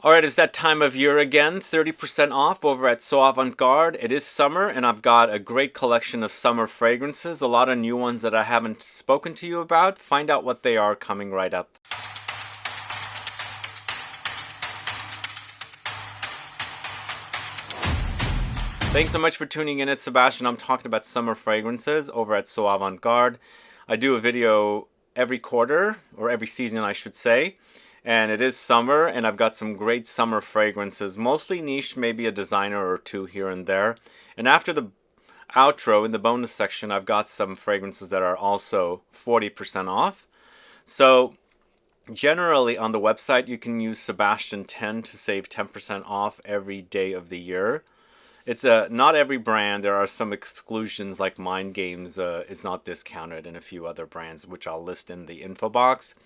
Alright, it's that time of year again, 30% off over at Avant Garde. It is summer, and I've got a great collection of summer fragrances, a lot of new ones that I haven't spoken to you about. Find out what they are coming right up. Thanks so much for tuning in. It's Sebastian. I'm talking about summer fragrances over at Avant Garde. I do a video every quarter, or every season I should say. And it is summer, and I've got some great summer fragrances, mostly niche, maybe a designer or two here and there. And after the outro, in the bonus section, I've got some fragrances that are also 40% off. So generally on the website, you can use Sebastian10 to save 10% off every day of the year. It's not every brand. There are some exclusions, like Mind Games is not discounted, and a few other brands, which I'll list in the info box.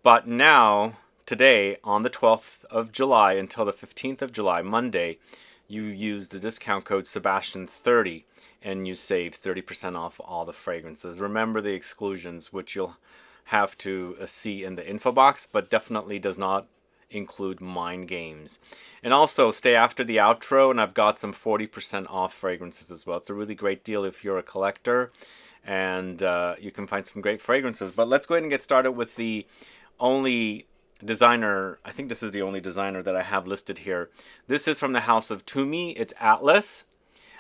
But now, today, on the 12th of July until the 15th of July, Monday, you use the discount code Sebastian30 and you save 30% off all the fragrances. Remember the exclusions, which you'll have to see in the info box, but definitely does not include Mind Games. And also, stay after the outro, and I've got some 40% off fragrances as well. It's a really great deal if you're a collector, and you can find some great fragrances. But let's go ahead and get started with the only designer. I think this is the only designer that I have listed here. This is from the house of TUMI. It's Atlas.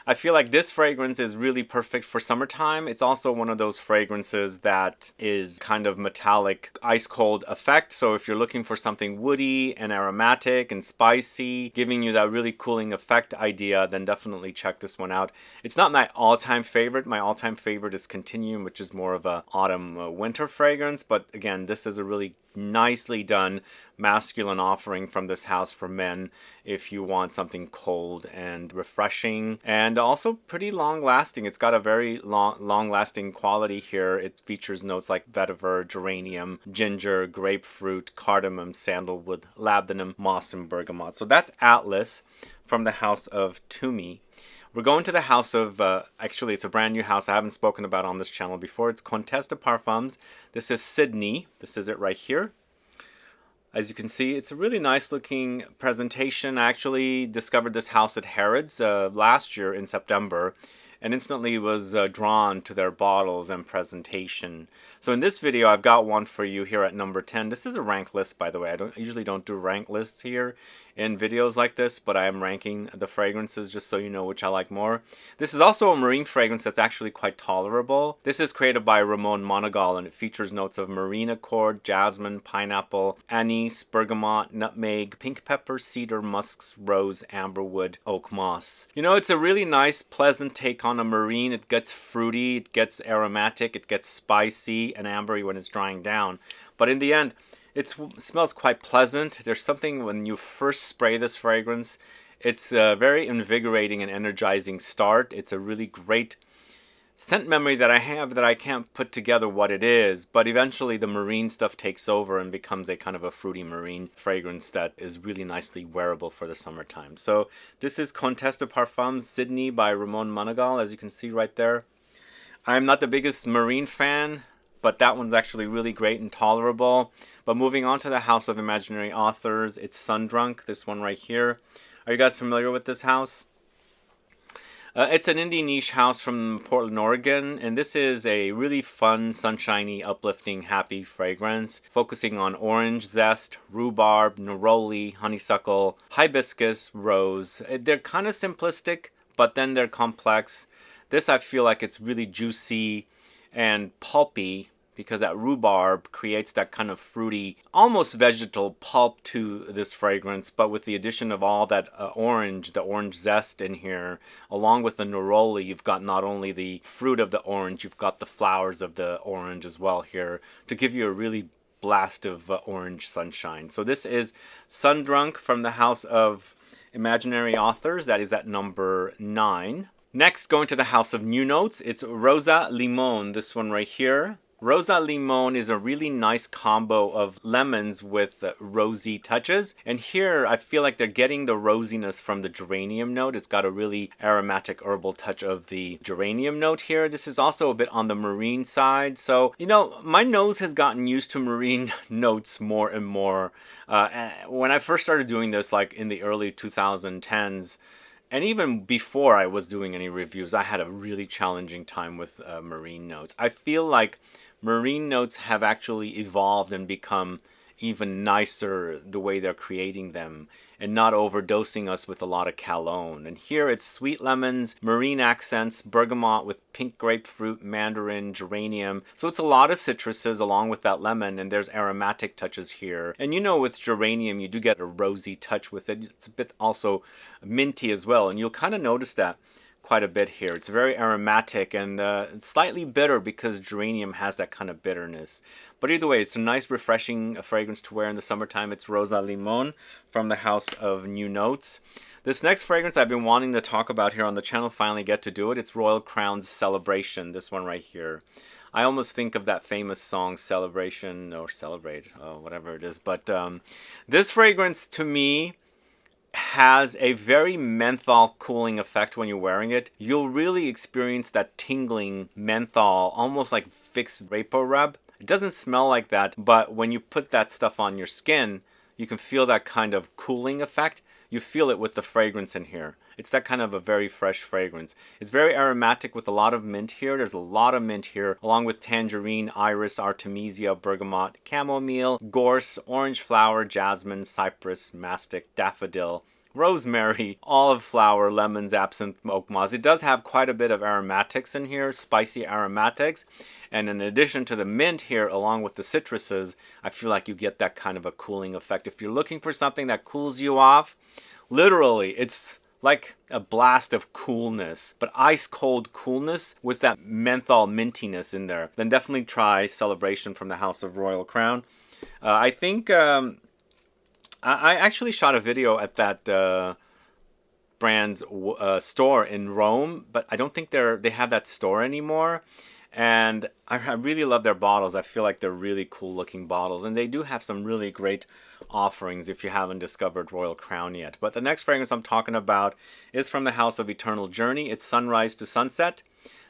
I feel like this fragrance is really perfect for summertime. It's also one of those fragrances that is kind of metallic, ice cold effect. So if you're looking for something woody and aromatic and spicy, giving you that really cooling effect idea, then definitely check this one out. It's not my all-time favorite. My all-time favorite is Continuum, which is more of a autumn winter fragrance. But again, this is a really nicely done masculine offering from this house for men if you want something cold and refreshing, and also pretty long lasting. It's got a very long lasting quality here. It features notes like vetiver, geranium, ginger, grapefruit, cardamom, sandalwood, labdanum, moss, and bergamot. So that's Atlas from the house of TUMI. We're going to the house of, actually it's a brand new house I haven't spoken about on this channel before. It's CONTES de Parfums. This is Sydney. This is it right here. As you can see, it's a really nice looking presentation. I actually discovered this house at Harrods last year in September, and instantly was drawn to their bottles and presentation. So in this video, I've got one for you here at number 10. This is a rank list, by the way. I usually don't do rank lists here in videos like this, but I am ranking the fragrances just so you know which I like more. This is also a marine fragrance that's actually quite tolerable. This is created by RAMON MONEGAL, and it features notes of marine accord, jasmine, pineapple, anise, bergamot, nutmeg, pink pepper, cedar, musks, rose, amberwood, oak moss. You know, it's a really nice, pleasant take on a marine. It gets fruity, it gets aromatic, it gets spicy and ambery when it's drying down. But in the end, it smells quite pleasant. There's something when you first spray this fragrance, it's a very invigorating and energizing start. It's a really great scent memory that I have that I can't put together what it is, but eventually the marine stuff takes over and becomes a kind of a fruity marine fragrance that is really nicely wearable for the summertime. So this is CONTES de Parfums Sydney by RAMON MONEGAL, as you can see right there. I'm not the biggest marine fan, but that one's actually really great and tolerable. But moving on to the House of Imaginary Authors, it's SUNDRUNK, this one right here. Are you guys familiar with this house? It's an indie niche house from Portland, Oregon, and this is a really fun, sunshiny, uplifting, happy fragrance, focusing on orange, zest, rhubarb, neroli, honeysuckle, hibiscus, rose. They're kind of simplistic, but then they're complex. This, I feel like it's really juicy and pulpy, because that rhubarb creates that kind of fruity, almost vegetal pulp to this fragrance, but with the addition of all that orange, the orange zest in here, along with the neroli, you've got not only the fruit of the orange, you've got the flowers of the orange as well here, to give you a really blast of orange sunshine. So this is SUNDRUNK from the House of Imaginary Authors. That is at number 9. Next, going to the House of New Notes, it's ROSA LIMONE, this one right here. ROSA LIMONE is a really nice combo of lemons with rosy touches. And here I feel like they're getting the rosiness from the geranium note. It's got a really aromatic herbal touch of the geranium note here. This is also a bit on the marine side. So, you know, my nose has gotten used to marine notes more and more. When I first started doing this, like in the early 2010s, and even before I was doing any reviews, I had a really challenging time with marine notes. I feel like marine notes have actually evolved and become even nicer the way they're creating them and not overdosing us with a lot of cologne. And here it's sweet lemons, marine accents, bergamot with pink grapefruit, mandarin, geranium. So it's a lot of citruses along with that lemon, and there's aromatic touches here. And you know, with geranium, you do get a rosy touch with it. It's a bit also minty as well, and you'll kind of notice that quite a bit here. It's very aromatic and slightly bitter because geranium has that kind of bitterness. But either way, it's a nice refreshing fragrance to wear in the summertime. It's ROSA LIMONE from the House of New Notes. This next fragrance I've been wanting to talk about here on the channel, finally get to do it. It's Royal Crown's Celebration, this one right here. I almost think of that famous song Celebration or Celebrate, whatever it is. But this fragrance to me has a very menthol cooling effect when you're wearing it. You'll really experience that tingling menthol, almost like Vicks Vapor Rub. It doesn't smell like that, but when you put that stuff on your skin, you can feel that kind of cooling effect. You feel it with the fragrance in here. It's that kind of a very fresh fragrance. It's very aromatic with a lot of mint here. There's a lot of mint here, along with tangerine, iris, artemisia, bergamot, chamomile, gorse, orange flower, jasmine, cypress, mastic, daffodil, rosemary, olive flower, lemons, absinthe, oak moss. It does have quite a bit of aromatics in here, spicy aromatics. And in addition to the mint here, along with the citruses, I feel like you get that kind of a cooling effect. If you're looking for something that cools you off, literally, it's like a blast of coolness, but ice cold coolness with that menthol mintiness in there. Then definitely try Celebration from the House of Royal Crown. I think I actually shot a video at that brand's store in Rome, but I don't think they have that store anymore. And I really love their bottles. I feel like they're really cool looking bottles, and they do have some really great offerings if you haven't discovered Royal Crown yet. But the next fragrance I'm talking about is from the House of Eternal Journey. It's Sunrise to Sunset.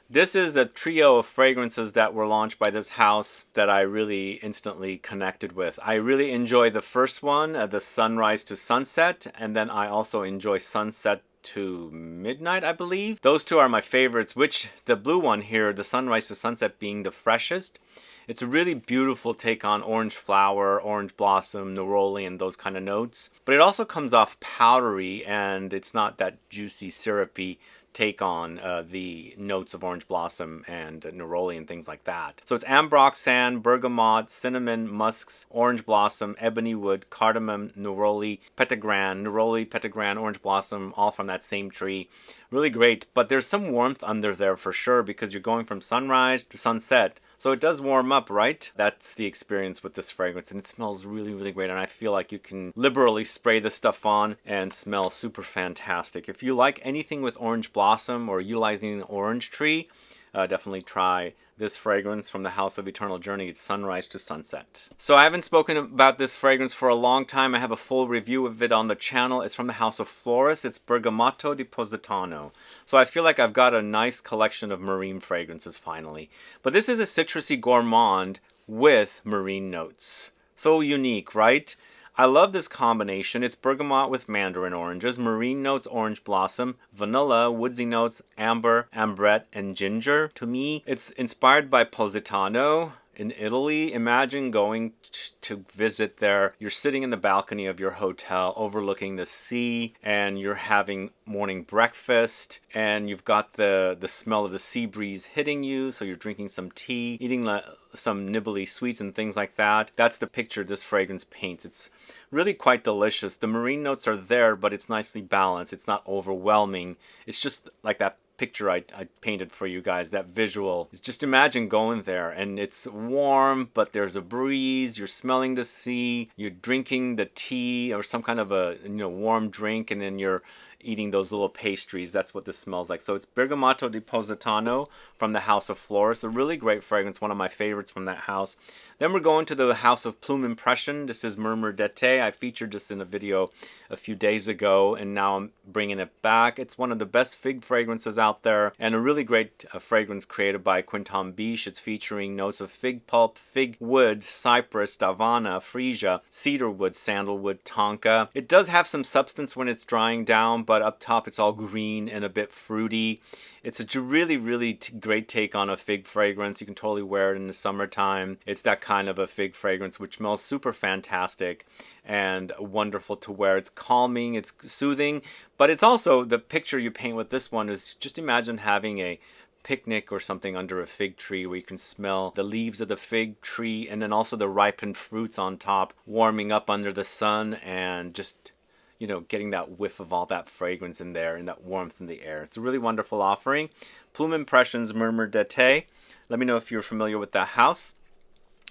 This is a trio of fragrances that were launched by this house that I really instantly connected with. I really enjoy the first one, the Sunrise to Sunset, and then I also enjoy Sunset to Midnight, I believe. Those two are my favorites, which the blue one here, the Sunrise to Sunset, being the freshest. It's a really beautiful take on orange flower, orange blossom, neroli, and those kind of notes. But it also comes off powdery, and it's not that juicy, syrupy take on the notes of orange blossom and neroli and things like that. So it's ambroxan, bergamot, cinnamon, musks, orange blossom, ebony wood, cardamom, neroli, petitgrain, orange blossom, all from that same tree. Really great, but there's some warmth under there for sure because you're going from sunrise to sunset. So it does warm up, right? That's the experience with this fragrance, and it smells really, really great. And I feel like you can liberally spray this stuff on and smell super fantastic. If you like anything with orange blossom or utilizing an orange tree, definitely try this fragrance from the House of Eternal Journey. It's Sunrise to Sunset. So I haven't spoken about this fragrance for a long time. I have a full review of it on the channel. It's from the House of Floris. It's Bergamotto di Positano. So I feel like I've got a nice collection of marine fragrances finally. But this is a citrusy gourmand with marine notes. So unique, right? I love this combination. It's bergamot with mandarin oranges, marine notes, orange blossom, vanilla, woodsy notes, amber, ambrette, and ginger. To me, it's inspired by Positano in Italy. Imagine going to visit there. You're sitting in the balcony of your hotel overlooking the sea, and you're having morning breakfast, and you've got the smell of the sea breeze hitting you, so you're drinking some tea, eating some nibbly sweets and things like that. That's the picture this fragrance paints. It's really quite delicious. The marine notes are there, but it's nicely balanced. It's not overwhelming. It's just like that picture I painted for you guys, that visual. Just imagine going there and it's warm, but there's a breeze, you're smelling the sea, you're drinking the tea or some kind of a warm drink, and then you're eating those little pastries. That's what this smells like. So it's Bergamotto di Positano from the House of Floris. A really great fragrance, one of my favorites from that house. Then we're going to the House of Plume Impression. This is Murmur d'Ete. I featured this in a video a few days ago, and now I'm bringing it back. It's one of the best fig fragrances out there, and a really great fragrance created by Quinton Biche. It's featuring notes of fig pulp, fig wood, cypress, davana, freesia, cedarwood, sandalwood, tonka. It does have some substance when it's drying down, but up top it's all green and a bit fruity. It's a really, really great take on a fig fragrance. You can totally wear it in the summertime. It's that kind of a fig fragrance which smells super fantastic and wonderful to wear. It's calming, it's soothing, but it's also, the picture you paint with this one is, just imagine having a picnic or something under a fig tree where you can smell the leaves of the fig tree and then also the ripened fruits on top warming up under the sun, and just, you know, getting that whiff of all that fragrance in there and that warmth in the air. It's a really wonderful offering. Plume Impressions Murmur d'Ete. Let me know if you're familiar with that house.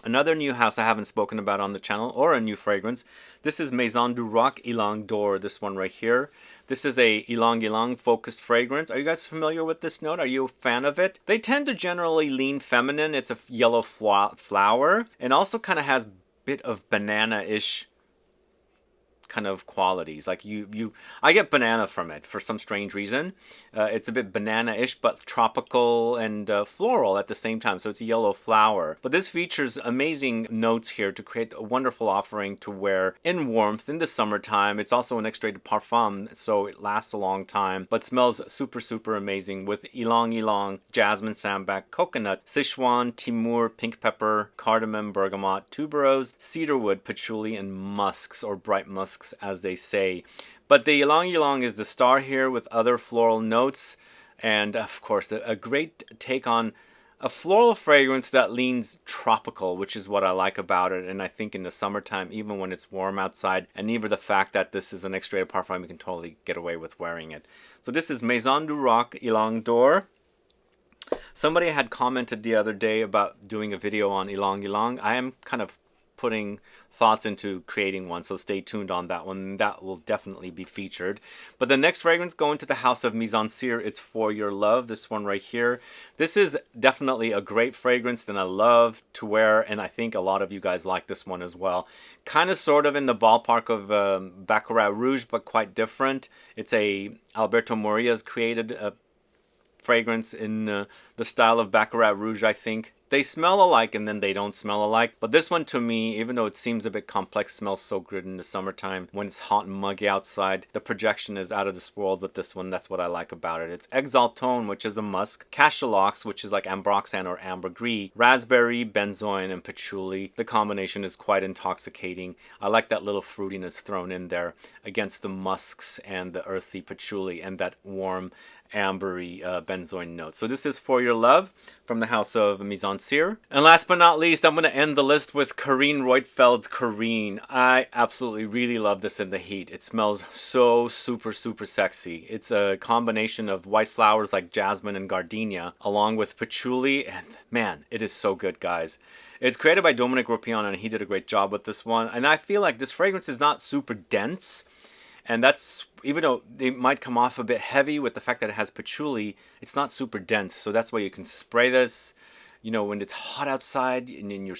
Another new house I haven't spoken about on the channel, or a new fragrance. This is Maison du Roc Ylang d'Or, this one right here. This is a Ylang-Ylang focused fragrance. Are you guys familiar with this note? Are you a fan of it? They tend to generally lean feminine. It's a yellow flower, and also kind of has a bit of banana-ish kind of qualities. Like I get banana from it for some strange reason. It's a bit banana-ish, but tropical and floral at the same time. So it's a yellow flower. But this features amazing notes here to create a wonderful offering to wear in warmth in the summertime. It's also an extracted parfum, so it lasts a long time, but smells super, super amazing with Ylang-Ylang, jasmine, sambac, coconut, Sichuan, Timur, pink pepper, cardamom, bergamot, tuberose, cedarwood, patchouli, and musks, or bright musks, as they say. But the Ylang-Ylang is the star here with other floral notes, and of course a great take on a floral fragrance that leans tropical, which is what I like about it. And I think in the summertime, even when it's warm outside, and even the fact that this is an extracted parfum, you can totally get away with wearing it. So this is Maison du Roc Ylang d'Or. Somebody had commented the other day about doing a video on Ylang-Ylang. I am kind of putting thoughts into creating one, so stay tuned on that one. That will definitely be featured. But the next fragrance, going to the House of Mise en Cire, it's For Your Love, this one right here. This is definitely a great fragrance that I love to wear, and I think a lot of you guys like this one as well. Kind of sort of in the ballpark of Baccarat Rouge, but quite different. It's a Alberto Moria's created fragrance in the style of Baccarat Rouge, I think. They smell alike and then they don't smell alike. But this one, to me, even though it seems a bit complex, smells so good in the summertime when it's hot and muggy outside. The projection is out of this world with this one. That's what I like about it. It's Exaltone, which is a musk, Cachalox, which is like Ambroxan or ambergris, raspberry, benzoin, and patchouli. The combination is quite intoxicating. I like that little fruitiness thrown in there against the musks and the earthy patchouli and that warm ambery benzoin note. So this is For Your Love from the House of Mise en Cire. And last but not least, I'm going to end the list with Carine Roitfeld's Carine. I absolutely really love this in the heat. It smells so super, super sexy. It's a combination of white flowers like jasmine and gardenia along with patchouli, and man, it is so good, guys. It's created by Dominic Ropion, and he did a great job with this one. And I feel like this fragrance is not super dense. And that's, even though they might come off a bit heavy with the fact that it has patchouli, it's not super dense. So that's why you can spray this, you know, when it's hot outside and then your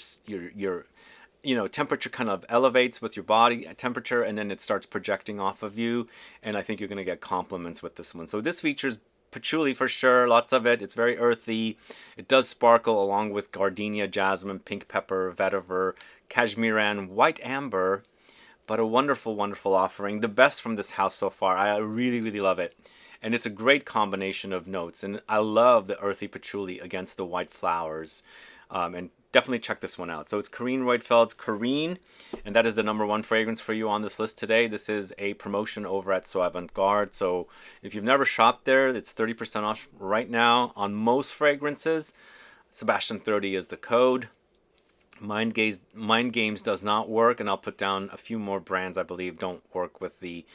you know, temperature kind of elevates with your body temperature, and then it starts projecting off of you. And I think you're going to get compliments with this one. So this features patchouli for sure, lots of it. It's very earthy. It does sparkle along with gardenia, jasmine, pink pepper, vetiver, cashmeran, white amber. But a wonderful, wonderful offering. The best from this house so far. I really, really love it. And it's a great combination of notes. And I love the earthy patchouli against the white flowers. And definitely check this one out. So it's Carine Roitfeld's Carine. And that is the #1 fragrance for you on this list today. This is a promotion over at Avant Garde. So if you've never shopped there, it's 30% off right now on most fragrances. Sebastian30 is the code. Mind Games does not work, and I'll put down a few more brands I believe don't work with the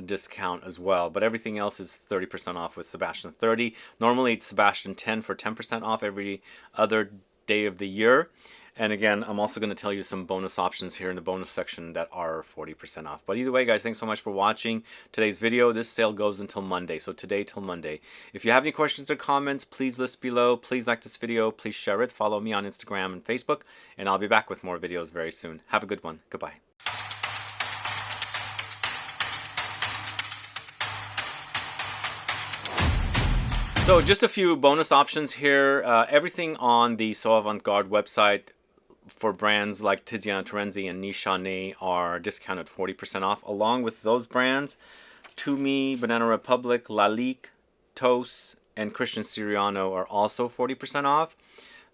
discount as well. But everything else is 30% off with Sebastian30. Normally it's Sebastian10 for 10% off every other day of the year. And again, I'm also going to tell you some bonus options here in the bonus section that are 40% off. But either way, guys, thanks so much for watching today's video. This sale goes until Monday, so today till Monday. If you have any questions or comments, please list below. Please like this video. Please share it. Follow me on Instagram and Facebook. And I'll be back with more videos very soon. Have a good one. Goodbye. So just a few bonus options here. Everything on the So Avant Garde website for brands like Tiziana Terenzi and Nishane are discounted 40% off. Along with those brands, TUMI, Banana Republic, Lalique, Tos, and Christian Siriano are also 40% off.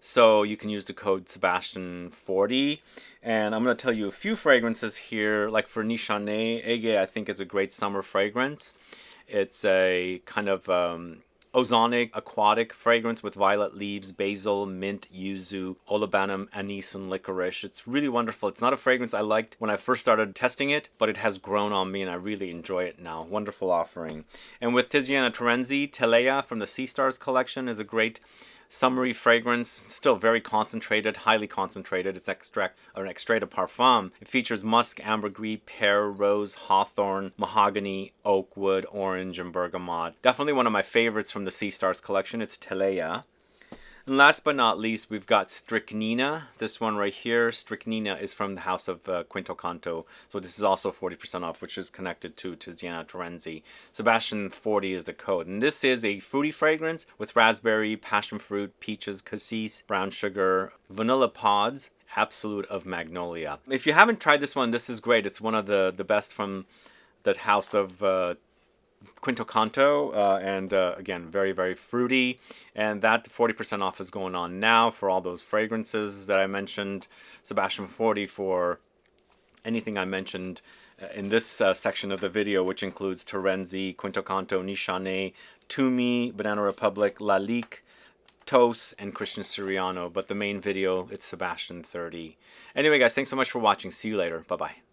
So you can use the code Sebastian40. And I'm going to tell you a few fragrances here. Like for Nishane, Ege I think is a great summer fragrance. It's a kind of ozonic, aquatic fragrance with violet leaves, basil, mint, yuzu, olibanum, anise, and licorice. It's really wonderful. It's not a fragrance I liked when I first started testing it, but it has grown on me and I really enjoy it now. Wonderful offering. And with Tiziana Terenzi, Telea from the Sea Stars collection is a great summery fragrance, still very concentrated, highly concentrated. It's extract or an extrait de parfum. It features musk, ambergris, pear, rose, hawthorn, mahogany, oak wood, orange, and bergamot. Definitely one of my favorites from the Sea Stars collection. It's Telea. And last but not least, we've got Strychnina. This one right here, Strychnina, is from the house of Quinto Canto. So this is also 40% off, which is connected to Tiziana Terenzi. Sebastian40 is the code. And this is a fruity fragrance with raspberry, passion fruit, peaches, cassis, brown sugar, vanilla pods, absolute of magnolia. If you haven't tried this one, this is great. It's one of the best from that house of Quinto Canto, and again, very, very fruity. And that 40% off is going on now for all those fragrances that I mentioned. Sebastian40 for anything I mentioned in this section of the video, which includes Terenzi, Quinto Canto, Nishane, TUMI, Banana Republic, Lalique, Tos, and Christian Siriano. But the main video, it's Sebastian30. Anyway, guys, thanks so much for watching. See you later. Bye-bye.